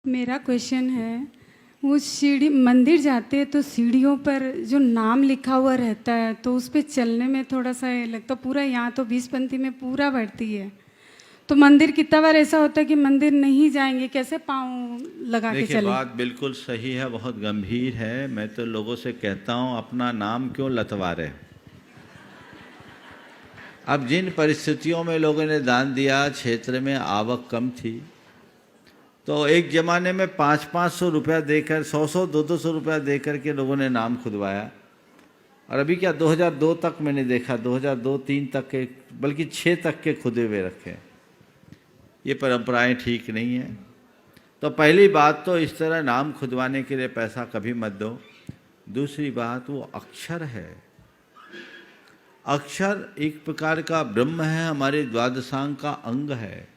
मेरा क्वेश्चन है, वो सीढ़ी मंदिर जाते हैं तो सीढ़ियों पर जो नाम लिखा हुआ रहता है तो उस पे चलने में थोड़ा सा लगता पूरा, यहाँ तो 20 पंक्ति में पूरा बढ़ती है, तो मंदिर कितना बार ऐसा होता है कि मंदिर नहीं जाएंगे, कैसे पाँव लगा के चले? बात बिल्कुल सही है, बहुत गंभीर है। मैं तो लोगों से कहता हूँ अपना नाम क्यों लतवा रहे। अब जिन परिस्थितियों में लोगों ने दान दिया, क्षेत्र में आवक कम थी, तो एक ज़माने में 500-500 रुपया देकर, 100-100, 200-200 रुपया देकर के लोगों ने नाम खुदवाया। और अभी क्या 2002 तक मैंने देखा, 2002-3 तक के, बल्कि 6 तक के खुदे हुए रखे। ये परंपराएं ठीक नहीं हैं। तो पहली बात तो इस तरह नाम खुदवाने के लिए पैसा कभी मत दो। दूसरी बात, वो अक्षर है। अक्षर एक प्रकार का ब्रह्म है, हमारे द्वादशांग का अंग है।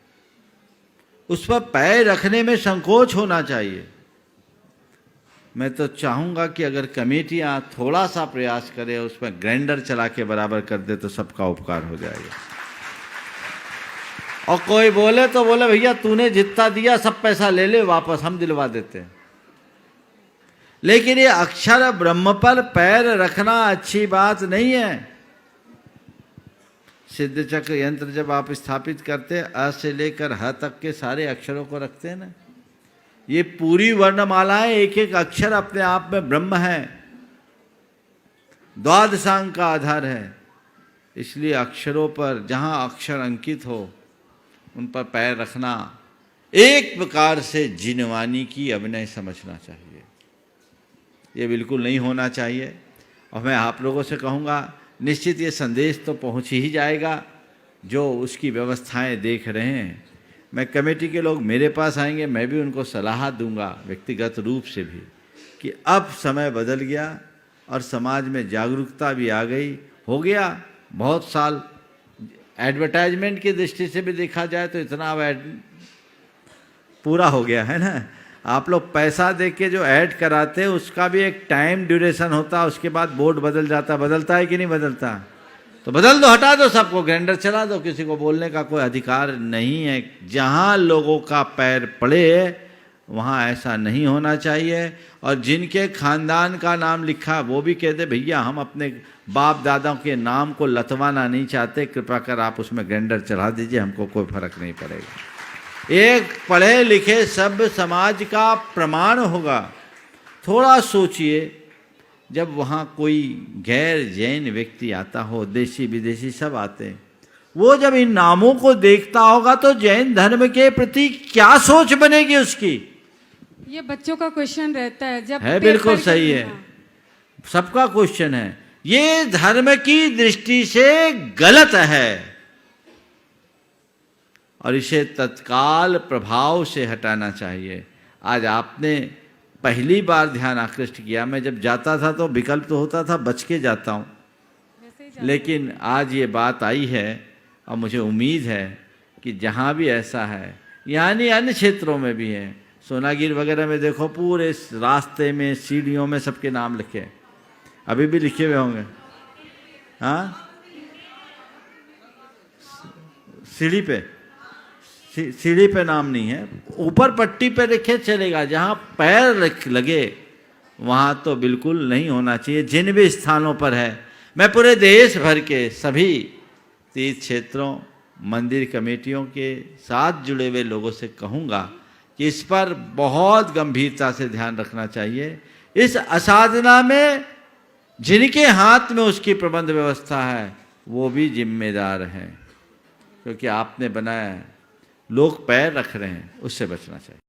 उस पर पैर रखने में संकोच होना चाहिए। मैं तो चाहूँगा कि अगर कमेटियाँ थोड़ा सा प्रयास करें, उसमें ग्राइंडर चला के बराबर कर दे तो सबका उपकार हो जाएगा। और कोई बोले तो बोले भैया तूने जितना दिया सब पैसा ले ले वापस, हम दिलवा देते हैं। लेकिन ये अक्षर ब्रह्म पर पैर रखना अच्छी बात नहीं है। सिद्ध चक्र यंत्र जब आप स्थापित करते, अ से लेकर ह तक के सारे अक्षरों को रखते हैं ना, ये पूरी वर्णमालाएं, एक एक अक्षर अपने आप में ब्रह्म है, द्वादशांग का आधार है। इसलिए अक्षरों पर जहाँ अक्षर अंकित हो उन पर पैर रखना एक प्रकार से जिनवानी की अभिनय समझना चाहिए। ये बिल्कुल नहीं होना चाहिए। और मैं आप लोगों से कहूँगा, निश्चित ये संदेश तो पहुँच ही जाएगा जो उसकी व्यवस्थाएं देख रहे हैं। मैं कमेटी के लोग मेरे पास आएंगे, मैं भी उनको सलाह दूंगा व्यक्तिगत रूप से भी कि अब समय बदल गया और समाज में जागरूकता भी आ गई। हो गया बहुत साल, एडवर्टाइजमेंट की दृष्टि से भी देखा जाए तो इतना अब पूरा हो गया है ना। आप लोग पैसा दे के जो ऐड कराते हैं उसका भी एक टाइम ड्यूरेशन होता है, उसके बाद बोर्ड बदल जाता। बदलता है कि नहीं बदलता? तो बदल दो, हटा दो सबको, ग्राइंडर चला दो, किसी को बोलने का कोई अधिकार नहीं है। जहाँ लोगों का पैर पड़े वहाँ ऐसा नहीं होना चाहिए। और जिनके खानदान का नाम लिखा वो भी कहते भैया हम अपने बाप दादाओं के नाम को लतवाना नहीं चाहते, कृपा कर आप उसमें ग्राइंडर चढ़ा दीजिए, हमको कोई फर्क नहीं पड़ेगा। एक पढ़े लिखे सभ्य समाज का प्रमाण होगा। थोड़ा सोचिए, जब वहाँ कोई गैर जैन व्यक्ति आता हो, देशी विदेशी सब आते हैं, वो जब इन नामों को देखता होगा तो जैन धर्म के प्रति क्या सोच बनेगी उसकी? ये बच्चों का क्वेश्चन रहता है जब है, बिल्कुल सही है, सबका क्वेश्चन है। ये धर्म की दृष्टि से गलत है और इसे तत्काल प्रभाव से हटाना चाहिए। आज आपने पहली बार ध्यान आकृष्ट किया। मैं जब जाता था तो विकल्प तो होता था, बच के जाता हूँ, लेकिन आज ये बात आई है और मुझे उम्मीद है कि जहाँ भी ऐसा है, यानी अन्य क्षेत्रों में भी है, सोनागिर वगैरह में देखो पूरे रास्ते में सीढ़ियों में सबके नाम लिखे, अभी भी लिखे हुए होंगे। हाँ, सीढ़ी पे नाम नहीं है, ऊपर पट्टी पे लिखे चलेगा, जहाँ पैर लगे वहाँ तो बिल्कुल नहीं होना चाहिए। जिन भी स्थानों पर है, मैं पूरे देश भर के सभी तीर्थ क्षेत्रों, मंदिर कमेटियों के साथ जुड़े हुए लोगों से कहूँगा कि इस पर बहुत गंभीरता से ध्यान रखना चाहिए। इस असाधना में जिनके हाथ में उसकी प्रबंध व्यवस्था है वो भी जिम्मेदार हैं, क्योंकि आपने बनाया है, लोग पैर रख रहे हैं, उससे बचना चाहिए।